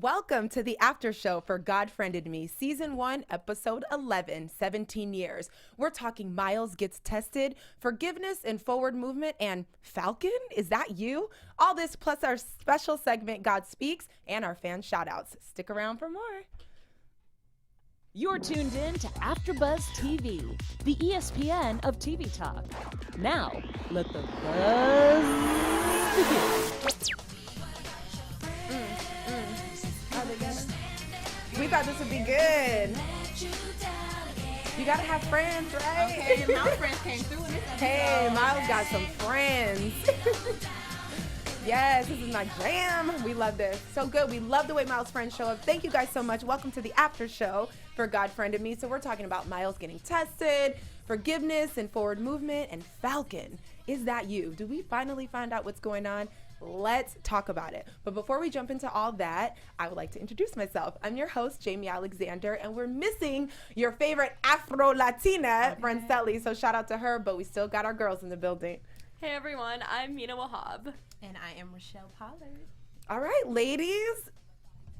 Welcome to the after show for God Friended Me, Season 1, Episode 11, 17 Years. We're talking Miles Gets Tested, forgiveness and forward movement, and Falken, is that you? All this plus our special segment, God Speaks, and our fan shoutouts. Stick around for more. You're tuned in to AfterBuzz TV, the ESPN of TV talk. Now, let the buzz begin. We thought this would be good. You gotta have friends, right? Okay, your mouse friends came through in this episode. Hey, Miles got some friends. Yes, this is my jam. We love this. So good. We love the way Miles' friends show up. Thank you guys so much. Welcome to the after show for God Friended Me. So we're talking about Miles getting tested, forgiveness and forward movement, and Falken. Is that you? Do we finally find out what's going on? Let's talk about it. But before we jump into all that, I would like to introduce myself. I'm your host, Jaimi Alexander, and we're missing your favorite Afro-Latina, Francelli. So shout out to her, but we still got our girls in the building. Hey everyone, I'm Mina Wahab. And I am Rochelle Pollard. All right, ladies.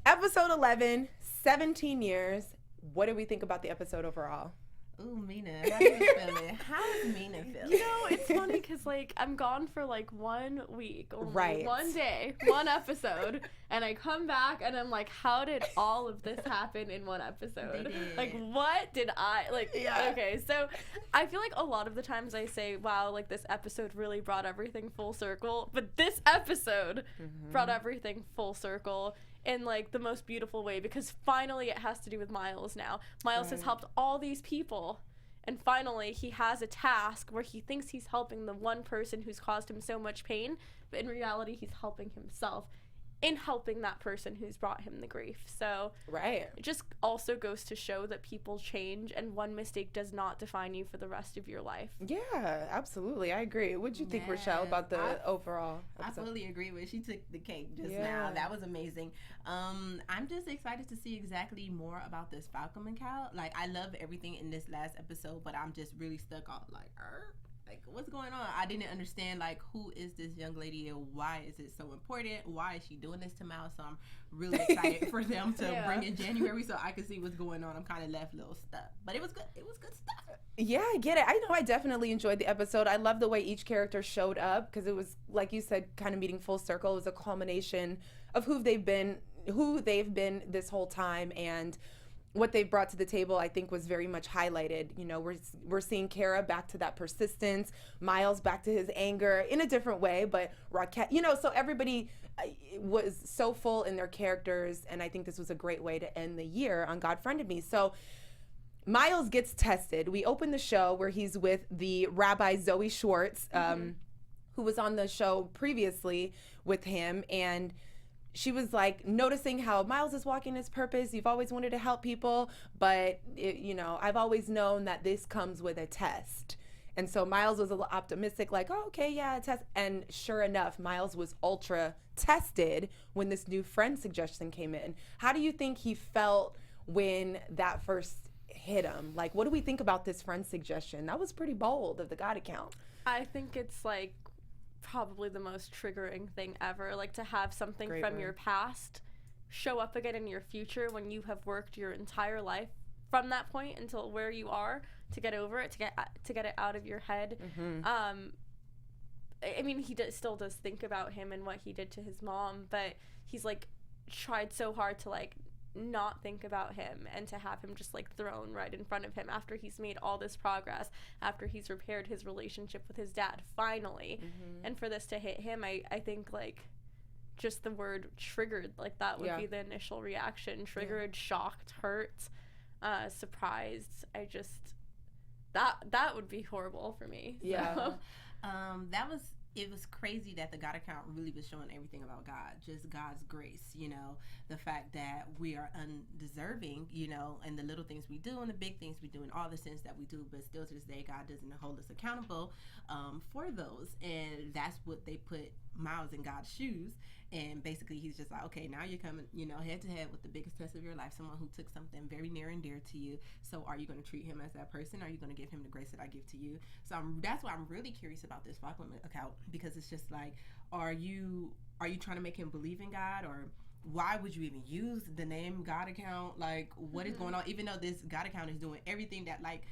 Episode 11, 17 years. What did we think about the episode overall? Ooh, Mina, how you feeling? How is Mina feeling? You know, it's funny because, like, I'm gone for, like, 1 week. Only Right. 1 day, 1 episode. And I come back and I'm like, how did all of this happen in 1 episode? They did. Like, what did I, like, Yeah. Okay, so I feel like a lot of the times I say, wow, like, this episode really brought everything full circle. But this episode brought everything full circle in like the most beautiful way, because finally it has to do with Miles now. Miles has helped all these people, and finally he has a task where he thinks he's helping the one person who's caused him so much pain, but in reality he's helping himself in helping that person who's brought him the grief. So Right. it just also goes to show that people change, and one mistake does not define you for the rest of your life. Yeah, absolutely. I agree. What'd you think, Man, Rochelle, about the overall I episode? fully agree with. She took the cake just Yeah. now. That was amazing. I'm just excited to see exactly more about this Falcon account. Like, I love everything in this last episode, but I'm just really stuck on like what's going on? I didn't understand, like, who is this young lady and why is it so important? Why is she doing this to Miles? So I'm really excited for them to bring in January so I can see what's going on. I'm kind of left a little stuck, but it was good. It was good stuff. Yeah, I get it. I know I definitely enjoyed the episode. I love the way each character showed up, because it was, like you said, kind of meeting full circle. It was a culmination of who they've been this whole time, and what they brought to the table, I think, was very much highlighted. You know, we're seeing Kara back to that persistence, Miles back to his anger in a different way, but Raquel, you know, so everybody was so full in their characters, and I think this was a great way to end the year on God Friended Me. So Miles gets tested. We open the show where he's with the Rabbi Zoe Schwartz, who was on the show previously with him, and she was like noticing how Miles is walking his purpose. You've always wanted to help people, but I've always known that this comes with a test. And so Miles was a little optimistic, like, oh, okay, yeah, a test. And sure enough, Miles was ultra tested when this new friend suggestion came in. How do you think he felt when that first hit him? Like, what do we think about this friend suggestion? That was pretty bold of the God account. I think it's like probably the most triggering thing ever, like to have something Great from word. your past show up again in your future when you have worked your entire life from that point until where you are to get over it, to get it out of your head. I mean, still does think about him and what he did to his mom, but he's like tried so hard to like not think about him, and to have him just like thrown right in front of him after he's made all this progress, after he's repaired his relationship with his dad finally, and for this to hit him, I think like just the word triggered, like that would be the initial reaction. Triggered, shocked, hurt, surprised. I just that would be horrible for me. Yeah. So. It was crazy that the God account really was showing everything about God, just God's grace, you know, the fact that we are undeserving, you know, and the little things we do and the big things we do and all the sins that we do, but still to this day, God doesn't hold us accountable for those. And that's what they put Miles in God's shoes. And basically he's just like, okay, now you're coming, you know, head to head with the biggest test of your life, someone who took something very near and dear to you. So are you going to treat him as that person? Are you going to give him the grace that I give to you? So that's why I'm really curious about this Falken account, because it's just like, are you trying to make him believe in God, or why would you even use the name God account? Like, what is going on? Even though this God account is doing everything that, like,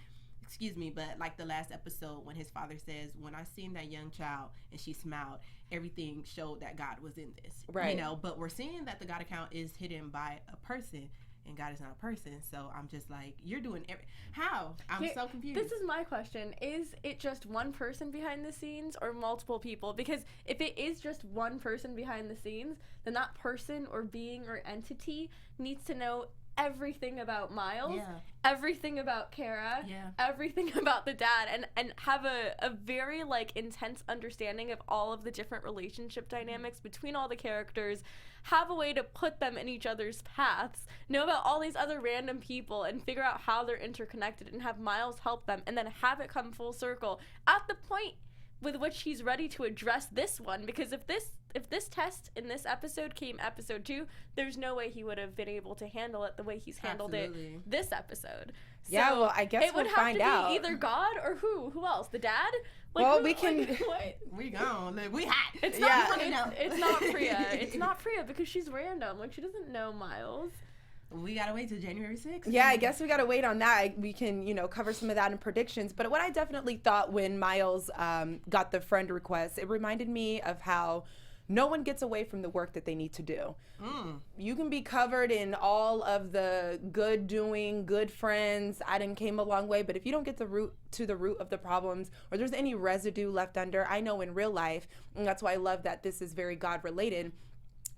excuse me, but like the last episode when his father says, when I seen that young child and she smiled, everything showed that God was in this. Right. You know, but we're seeing that the God account is hidden by a person. And God is not a person, so I'm just like, you're doing how? I'm so confused. This is my question. Is it just one person behind the scenes or multiple people? Because if it is just one person behind the scenes, then that person or being or entity needs to know everything about Miles, everything about Kara, everything about the dad, and have a very like intense understanding of all of the different relationship dynamics between all the characters, have a way to put them in each other's paths, know about all these other random people and figure out how they're interconnected, and have Miles help them, and then have it come full circle at the point with which he's ready to address this one. Because if this test in this episode came episode 2, there's no way he would have been able to handle it the way he's handled it this episode. So yeah, well, I guess we'll find out. It would have to be either God or who else? The dad? Like, well, who, we can. Like, what? We gone. Like, we hot. It's not Priya. It's not Priya because she's random. Like, she doesn't know Miles. We gotta wait till January 6th. Yeah, I guess we gotta wait on that. We can, cover some of that in predictions. But what I definitely thought when Miles got the friend request, it reminded me of how no one gets away from the work that they need to do. You can be covered in all of the good doing, good friends. I done came a long way, but if you don't get to the root of the problems, or there's any residue left under, I know in real life, and that's why I love that this is very God related,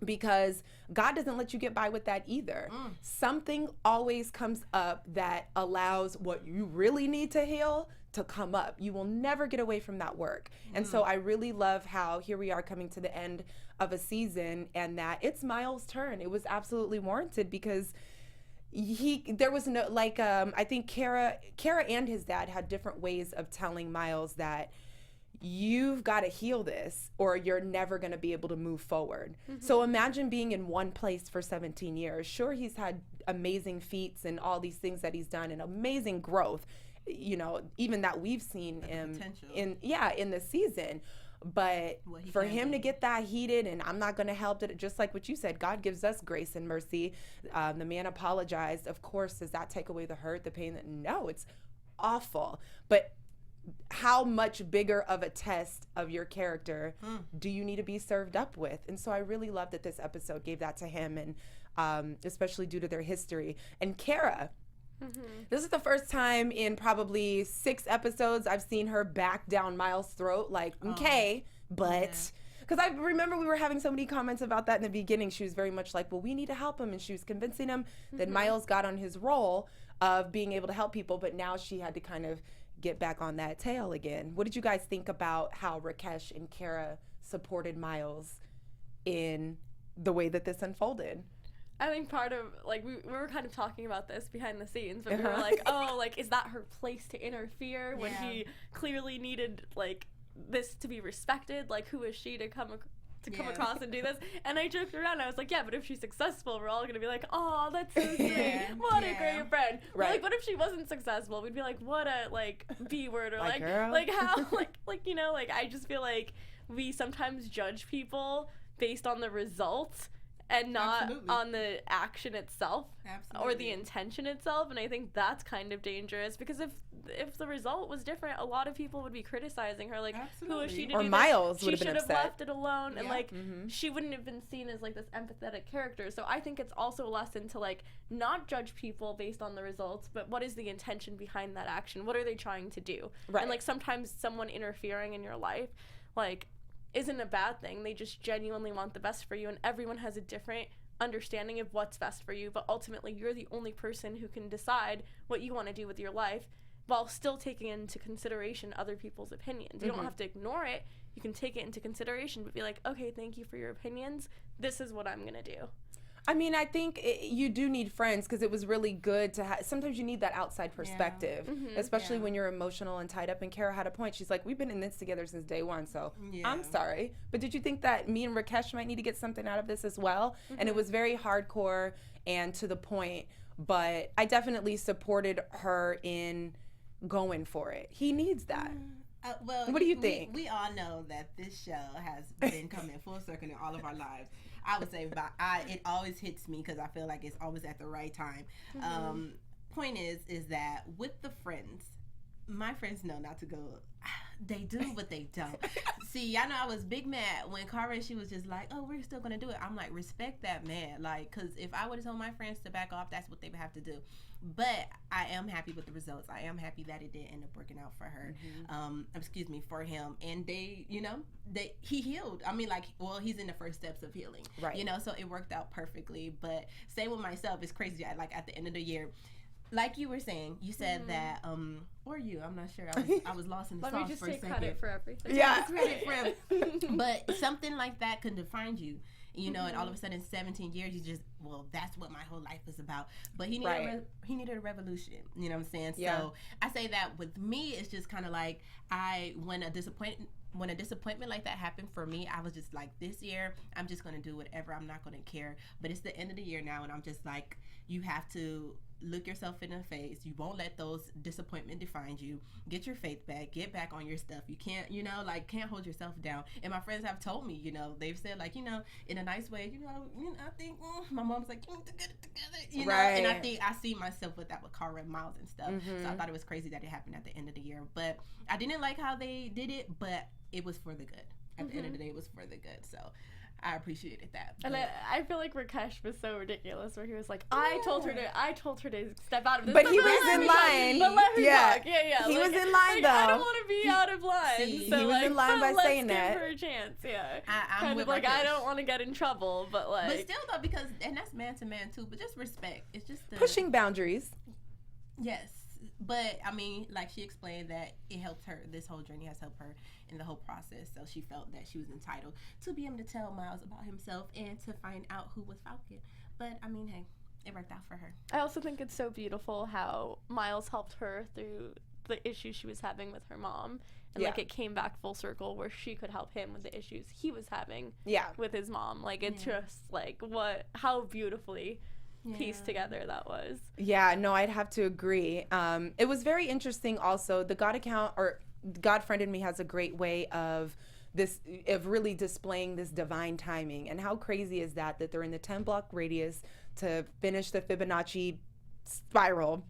because God doesn't let you get by with that either. Something always comes up that allows what you really need to heal to come up. You will never get away from that work. And so I really love how here we are coming to the end of a season, and that it's Miles' turn. It was absolutely warranted because there was no, like, I think Kara and his dad had different ways of telling Miles that you've got to heal this or you're never going to be able to move forward. So imagine being in one place for 17 years. Sure, he's had amazing feats and all these things that he's done and amazing growth, even that we've seen him in the season. But for him to get that heated, and I'm not going to help it, just like what you said, God gives us grace and mercy. The man apologized. Of course, does that take away the hurt, the pain? No, it's awful. But how much bigger of a test of your character do you need to be served up with? And so I really love that this episode gave that to him, and especially due to their history. And Kara, this is the first time in probably 6 episodes I've seen her back down Miles' throat, like, okay, but... Because I remember we were having so many comments about that in the beginning. She was very much like, well, we need to help him. And she was convincing him that Miles got on his role of being able to help people. But now she had to kind of get back on that tail again. What did you guys think about how Rakesh and Kara supported Miles in the way that this unfolded? I think part of, like, we were kind of talking about this behind the scenes, but we were like, oh, like, is that her place to interfere when he clearly needed, like, this to be respected? Like, who is she to come across and do this? And I joked around. I was like, yeah, but if she's successful, we're all going to be like, oh, that's so sweet. What a great friend. Right. But, like, what if she wasn't successful? We'd be like, what a, like, B word, or like girl. Like how, like, like, I just feel like we sometimes judge people based on the results and not on the action itself or the intention itself. And I think that's kind of dangerous, because if the result was different, a lot of people would be criticizing her, like, who is she to do this? Or Miles would have been She should have upset. left it alone, and like she wouldn't have been seen as like this empathetic character. So I think it's also a lesson to, like, not judge people based on the results, but what is the intention behind that action? What are they trying to do? Right. And like sometimes someone interfering in your life, like, isn't a bad thing. They just genuinely want the best for you, and everyone has a different understanding of what's best for you, but ultimately you're the only person who can decide what you want to do with your life while still taking into consideration other people's opinions. You don't have to ignore it. You can take it into consideration, but be like, okay, thank you for your opinions. This is what I'm going to do. I mean, I think you do need friends, because it was really good to have. Sometimes you need that outside perspective, especially when you're emotional and tied up. And Kara had a point. She's like, we've been in this together since day one, so I'm sorry. But did you think that me and Rakesh might need to get something out of this as well? And it was very hardcore and to the point, but I definitely supported her in going for it. He needs that. Well, what do you think? We all know that this show has been coming full circle in all of our lives. I would say it always hits me because I feel like it's always at the right time. Point is that with the friends, my friends know not to go. They do, but they don't. See, I know I was big mad when Cara, she was just like, oh, we're still going to do it. I'm like, respect that man. Like, because if I would have told my friends to back off, that's what they would have to do. But I am happy with the results. I am happy that it did end up working out for her. For him. And they, he healed. I mean, like, well, he's in the first steps of healing. Right. So it worked out perfectly. But same with myself. It's crazy. Like, at the end of the year, like you were saying, you said that, or you, I'm not sure. I was lost in the sauce for a second. Let me just take credit for everything. Yeah. Credit for but something like that can define you, and all of a sudden 17 years, you just, well, that's what my whole life is about. But he needed a revolution, you know what I'm saying? Yeah. So I say that with me, it's just kind of like, when a disappointment like that happened for me, I was just like, this year, I'm just going to do whatever. I'm not going to care. But it's the end of the year now, and I'm just like, you have to look yourself in the face. You won't let those disappointment define you. Get your faith back. Get back on your stuff. You can't, can't hold yourself down. And my friends have told me, they've said, like, in a nice way, I think my mom's like, get it together, right. And I think I see myself with that with Cara and Miles and stuff. So I thought it was crazy that it happened at the end of the year. But I didn't like how they did it, but it was for the good. At the end of the day, it was for the good. So I appreciated that. And I feel like Rakesh was so ridiculous where he was like, I told her to step out of this. But he was in line. But let her talk. Yeah. He was in line, though. I don't want to be out of line. See, so he was in line by saying that. Let's give her a chance, yeah. I'm kind of like, I don't want to get in trouble, but like. But still, though, because, and that's man to man, too, but just respect. It's just pushing boundaries. Yes. But, I mean, like she explained that it helped her, this whole journey has helped her in the whole process. So she felt that she was entitled to be able to tell Miles about himself and to find out who was Falken. But, I mean, hey, it worked out for her. I also think it's so beautiful how Miles helped her through the issues she was having with her mom. And, like, it came back full circle where she could help him with the issues he was having with his mom. Like, it's just, like, how beautifully pieced together that was. Yeah, no, I'd have to agree. It was very interesting also. The God account, or God Friended Me, has a great way of really displaying this divine timing. And how crazy is that they're in the 10-block radius to finish the Fibonacci spiral.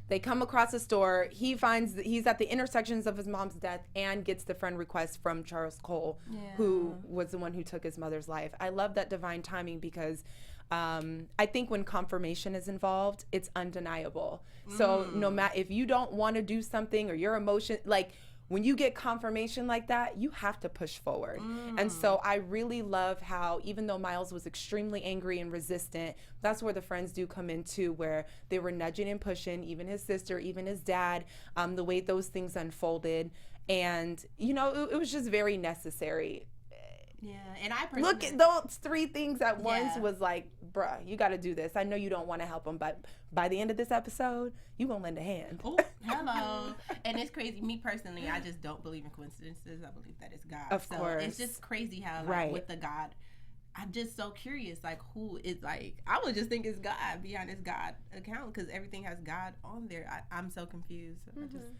They come across a store. He finds that he's at the intersections of his mom's death and gets the friend request from Charles Cole, who was the one who took his mother's life. I love that divine timing because I think when confirmation is involved, it's undeniable. So no matter if you don't want to do something or your emotion, like when you get confirmation like that, you have to push forward. And so I really love how, even though Miles was extremely angry and resistant, that's where the friends do come in too, where they were nudging and pushing, even his sister, even his dad, the way those things unfolded. And, it was just very necessary. Yeah, and I personally look at those three things at once was like, bruh, you got to do this. I know you don't want to help him, but by the end of this episode, you gonna lend a hand. Oh, hello. And it's crazy. Me personally, I just don't believe in coincidences. I believe that it's God. Of course. It's just crazy how with the God, I'm just so curious, like who is like, I would just think it's God behind his God account because everything has God on there. I'm so confused. I just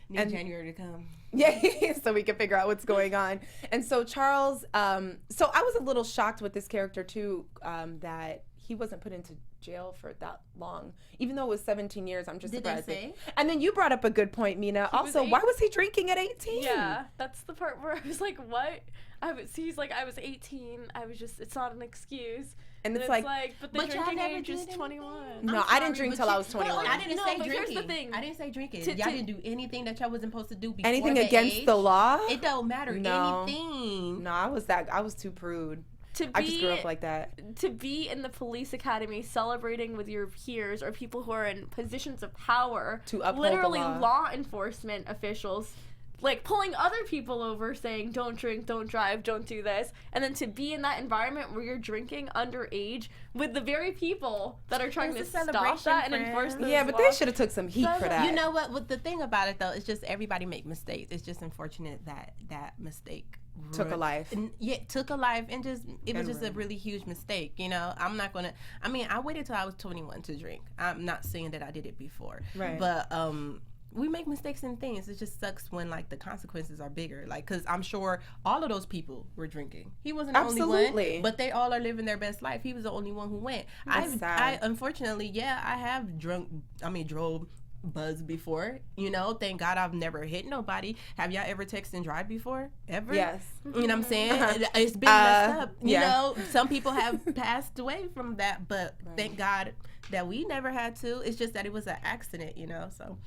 need January to come. Yeah, so we can figure out what's going on. And so Charles, so I was a little shocked with this character too, that he wasn't put into jail for that long. Even though it was 17 years, I'm just surprised. Did they say? And then you brought up a good point, Mina. Also, why was he drinking at 18? Yeah, that's the part where I was like, what? He's like, I was 18. I was just, it's not an excuse. And it's like, but the drinking age is 21. No, I didn't drink till I was 21. I didn't say drinking. Here's the thing. I didn't say drinking. Y'all didn't do anything that y'all wasn't supposed to do before anything the against age. the law? It don't matter. Anything. No, I was too prude. I just grew up like that. To be in the police academy celebrating with your peers or people who are in positions of power, to uphold literally the law enforcement officials, like pulling other people over saying, don't drink, don't drive, don't do this. And then to be in that environment where you're drinking underage with the very people that are trying to stop that and enforce those but they should have took some heat for that. You know what? The thing about it, though, is just everybody make mistakes. It's just unfortunate that that mistake took a life. Took a life, and it was just a really huge mistake. I'm not gonna. I mean, I waited till I was 21 to drink. I'm not saying that I did it before, right? But we make mistakes in things. It just sucks when like the consequences are bigger. Like, cause I'm sure all of those people were drinking. He wasn't the only one, but they all are living their best life. He was the only one who went. I unfortunately, I have drove buzz before, you know. Thank God I've never hit nobody. Have y'all ever texted and drive before? Ever? Yes. You know what I'm saying? It's been messed up. You know, some people have passed away from that, but thank God that we never had to. It's just that it was an accident, you know. So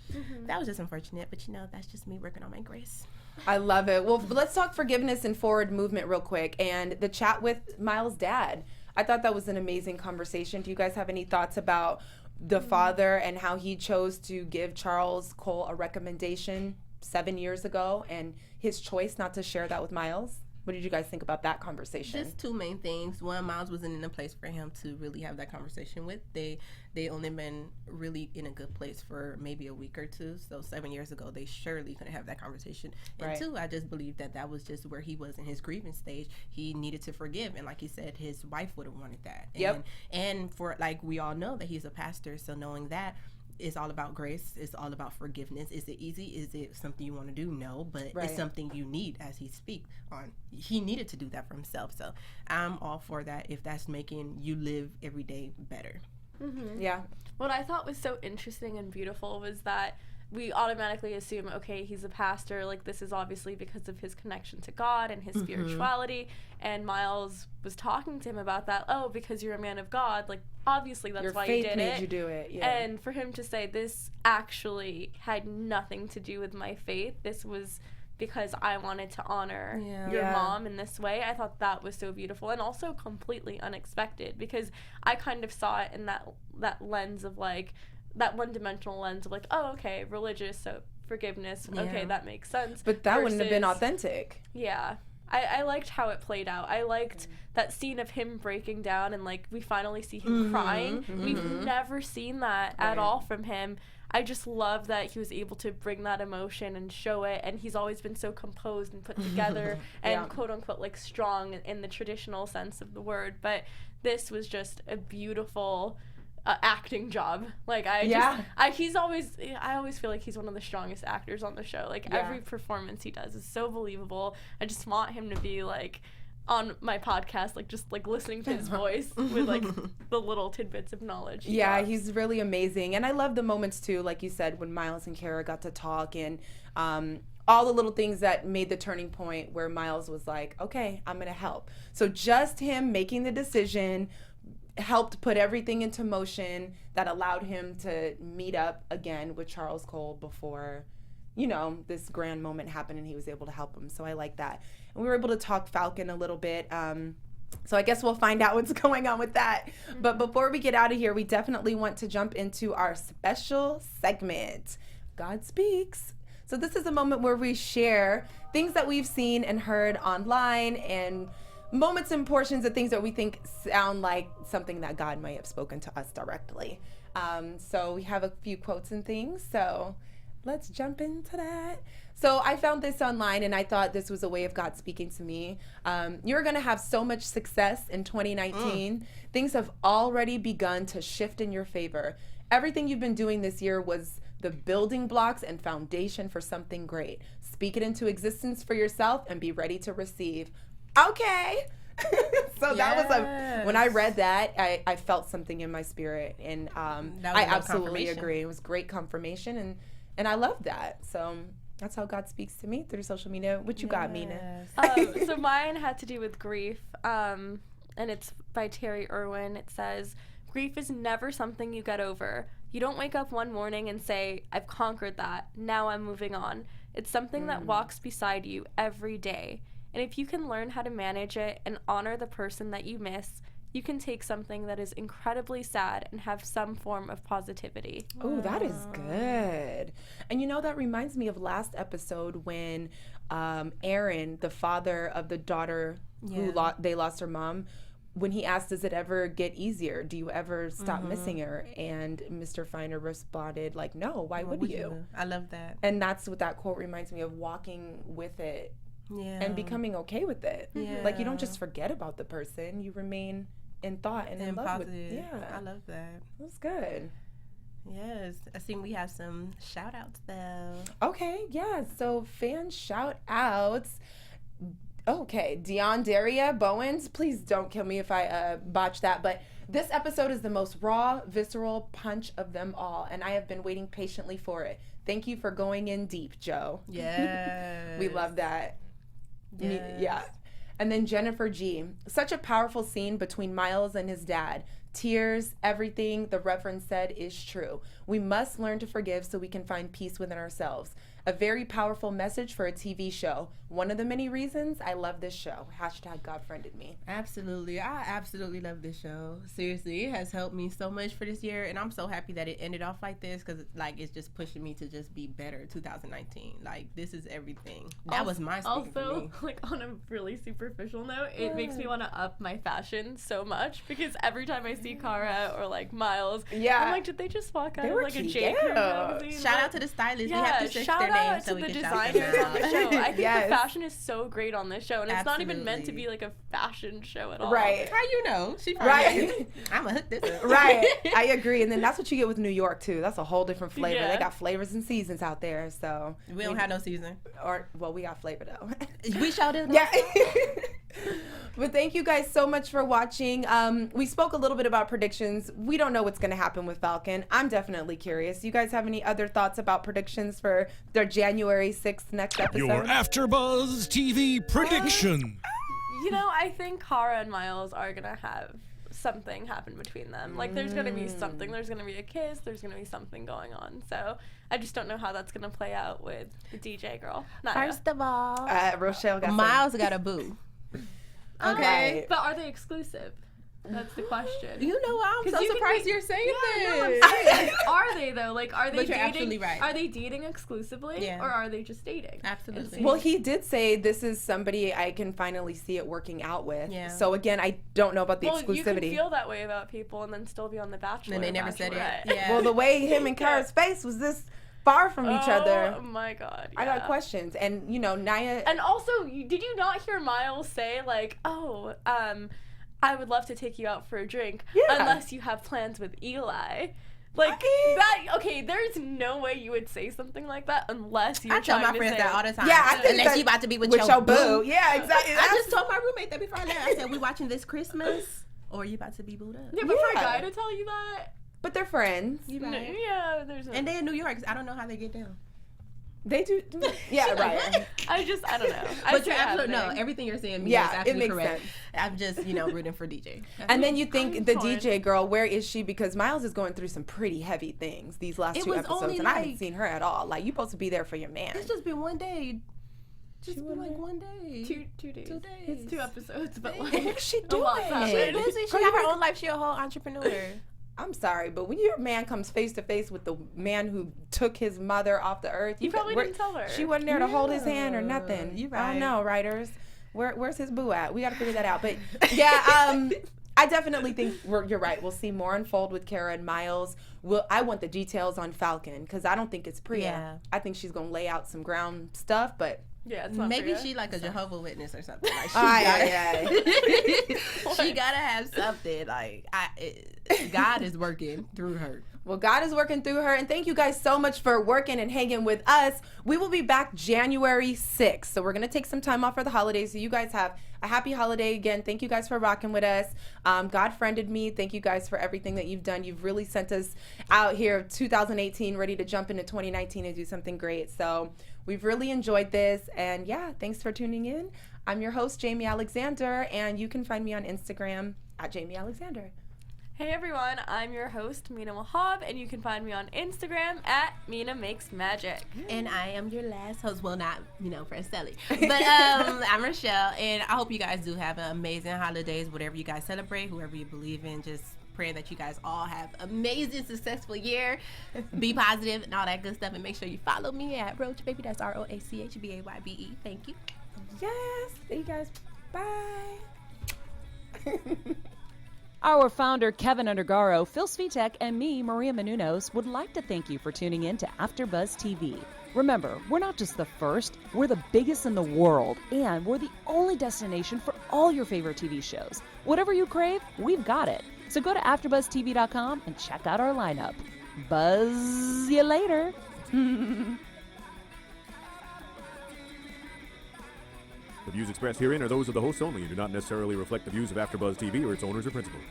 that was just unfortunate, but you know, that's just me working on my grace. I love it. Well, let's talk forgiveness and forward movement real quick, and the chat with Miles' dad. I thought that was an amazing conversation. Do you guys have any thoughts about the father and how he chose to give Charles Cole a recommendation 7 years ago and his choice not to share that with Miles? What did you guys think about that conversation? Just two main things. One, Miles wasn't in a place for him to really have that conversation with. They only been really in a good place for maybe a week or two. So 7 years ago, they surely couldn't have that conversation. And two, I just believe that was just where he was in his grieving stage. He needed to forgive. And like he said, his wife would have wanted that. And for, like, we all know that he's a pastor. So knowing that, it's all about grace. It's all about forgiveness. Is it easy? Is it something you want to do? No, but it's something you need as he speak on. He needed to do that for himself. So I'm all for that if that's making you live every day better. Yeah. What I thought was so interesting and beautiful was that we automatically assume, okay, he's a pastor, like this is obviously because of his connection to God and his spirituality, and Miles was talking to him about that. Oh, because you're a man of God, like obviously that's why you did it. Your faith made you do it. And for him to say this actually had nothing to do with my faith, this was because I wanted to honor your mom in this way. I thought that was so beautiful and also completely unexpected, because I kind of saw it in that lens of like, that one-dimensional lens of like, oh, okay, religious, so forgiveness, okay, that makes sense. But that wouldn't have been authentic. Yeah. I liked how it played out. I liked that scene of him breaking down and, like, we finally see him crying. We've never seen that at all from him. I just love that he was able to bring that emotion and show it, and he's always been so composed and put together and quote-unquote, like, strong in the traditional sense of the word. But this was just a beautiful acting job. Like, I always feel like he's one of the strongest actors on the show. Like, every performance he does is so believable. I just want him to be, like, on my podcast, like, just, like, listening to his voice with, like, the little tidbits of knowledge. He's really amazing. And I love the moments, too, like you said, when Miles and Kara got to talk, and all the little things that made the turning point where Miles was like, okay, I'm going to help. So just him making the decision helped put everything into motion that allowed him to meet up again with Charles Cole before, you know, this grand moment happened, and he was able to help him. So I like that. And we were able to talk Falken a little bit. So I guess we'll find out what's going on with that. But before we get out of here, we definitely want to jump into our special segment, God Speaks. So this is a moment where we share things that we've seen and heard online, and moments and portions of things that we think sound like something that God might have spoken to us directly. So we have a few quotes and things. So let's jump into that. So I found this online, and I thought this was a way of God speaking to me. You're going to have so much success in 2019. Things have already begun to shift in your favor. Everything you've been doing this year was the building blocks and foundation for something great. Speak it into existence for yourself and be ready to receive. Okay. So that was when I read that, I felt something in my spirit, and I absolutely agree. It was great confirmation, and I love that. So that's how God speaks to me, through social media. What you got, Mina? So mine had to do with grief, and it's by Terry Irwin. It says, grief is never something you get over. You don't wake up one morning and say, I've conquered that, now I'm moving on. It's something that walks beside you every day. And if you can learn how to manage it and honor the person that you miss, you can take something that is incredibly sad and have some form of positivity. Oh, that is good. And you know, that reminds me of last episode when Aaron, the father of the daughter who they lost her mom, when he asked, does it ever get easier? Do you ever stop missing her? And Mr. Feiner responded, like, no, why would you? I love that. And that's what that quote reminds me of, walking with it. And becoming okay with it. Like, you don't just forget about the person, you remain in thought and in love positive. with. I love that. That's good. Yes. I think we have some shout outs though. Okay, yeah. So fan shout outs. Okay, Dion Daria Bowens. Please don't kill me if I botch that, but this episode is the most raw, visceral punch of them all, and I have been waiting patiently for it. Thank you for going in deep, Joe. Yes. We love that. Yes. Yeah. And then Jennifer G. Such a powerful scene between Miles and his dad. Tears, everything the Reverend said is true. We must learn to forgive so we can find peace within ourselves. A very powerful message for a TV show. One of the many reasons I love this show. Hashtag God friended me. Absolutely. I absolutely love this show. Seriously, it has helped me so much for this year, and I'm so happy that it ended off like this because like it's just pushing me to just be better 2019. Like this is everything. That was my speaking for Also, me. like on a really superficial note, it makes me want to up my fashion so much because every time I see Cara or like Miles, Yeah. I'm like, did they just walk out They of were like a cute. J. Crew Yeah. magazine? Shout Like, out to the stylists. yeah, we have to search shout their out names so to we the can shout them designers on the out. show. I think Yes. the fashion is so great on this show, and it's not even meant to Absolutely. be like a fashion show at all. Right. How you know? She probably Right. I'm gonna hook this up. Right. I agree. And then that's what you get with New York, too. That's a whole different flavor. Yeah. They got flavors and seasons out there. So We don't have no season. well, we got flavor, though. We showed it. Yeah. But thank you guys so much for watching. We spoke a little bit about predictions. We don't know what's going to happen with Falken. I'm definitely curious. You guys have any other thoughts about predictions for their January 6th next episode? Your AfterBuzz TV prediction. You know, I think Cara and Miles are gonna have something happen between them. Like, there's gonna be something. There's gonna be a kiss. There's gonna be something going on. So I just don't know how that's gonna play out with the DJ girl. Naya. First of all, Rochelle got Miles got a boo. Okay. But are they exclusive? That's the question. You know, I'm 'Cause so you can surprised be- you're saying Yeah, no, this. I'm serious. Are they though? Like, are they But you're dating? absolutely right. Are they dating exclusively, Yeah. or are they just dating? Absolutely. Well, he did say this is somebody I can finally see it working out with. Yeah. So again, I don't know about the Well, you can exclusivity. feel that way about people and then still be on The Bachelor. And they or never said it. Bachelorette. Yeah. Well, the way him and Kara's face was this far from each other. Oh my god. I got yeah. questions. And, you know, Naya. And also, did you not hear Miles say like, "Oh, I would love to take you out for a drink, Yeah. unless you have plans with Eli." Like I mean- that. Okay, there's no way you would say something like that unless you're I tell trying my to friends say, that all the time. Yeah, I think unless that- you about to be with with your boo. Yeah, exactly. I just told my roommate that before I left. I said, we watching this Christmas, or you about to be booed up. Yeah, but for a Yeah. guy to tell you that, But they're friends. You no, right. yeah, there's. And they in New York. I don't know how they get down. They do. Yeah, right. I don't know. I But see you're it absolutely no. happening. Everything you're saying, Yeah, is it absolutely makes correct. sense. I'm just rooting for DJ. And then you think I'm the torn. DJ girl, where is she? Because Miles is going through some pretty heavy things these last It two was episodes, only and I haven't like- seen her at all. Like, you're supposed to be there for your man. It's just been one day. Just She been went like there? one day. Two days. 2 days. It's 2 episodes, but like What is she a lot's doing? happened. Busy. She Girl, got you her better- own life. She a whole entrepreneur. I'm sorry, but when your man comes face to face with the man who took his mother off the earth, You probably didn't tell her. She wasn't there to hold his hand or Yeah, nothing. you I don't right. know, writers. Where's his boo at? We got to figure that out. But yeah, I definitely think you're right. We'll see more unfold with Kara and Miles. I want the details on Falken because I don't think it's Priya. Yeah. I think she's gonna lay out some ground stuff, but Yeah, it's not Maybe Priya. she like a Jehovah Witness or something. Like she Aye, gotta, she gotta have something. Like God is working through her. well, God is working through her, and thank you guys so much for working and hanging with us. We will be back January 6th, so we're going to take some time off for the holidays, so you guys have a happy holiday again. Thank you guys for rocking with us. God friended me. Thank you guys for everything that you've done. You've really sent us out here 2018 ready to jump into 2019 and do something great, so we've really enjoyed this, and yeah, thanks for tuning in. I'm your host, Jaimi Alexander, and you can find me on Instagram at Jaimi Alexander. Hey everyone, I'm your host, Mina Wahab, and you can find me on Instagram at Mina Makes Magic. And I am your last host. Well, not, for Sally. But I'm Rochelle, and I hope you guys do have an amazing holidays, whatever you guys celebrate, whoever you believe in. Just pray that you guys all have amazing, successful year. Be positive and all that good stuff. And make sure you follow me at Roach Baby. That's ROACHBAYBE. Thank you. Yes, thank you guys. Bye. Our founder, Keven Undergaro, Phil Svitek, and me, Maria Menounos, would like to thank you for tuning in to AfterBuzz TV. Remember, we're not just the first, we're the biggest in the world, and we're the only destination for all your favorite TV shows. Whatever you crave, we've got it. So go to AfterBuzzTV.com and check out our lineup. Buzz you later. The views expressed herein are those of the hosts only and do not necessarily reflect the views of AfterBuzz TV or its owners or principals.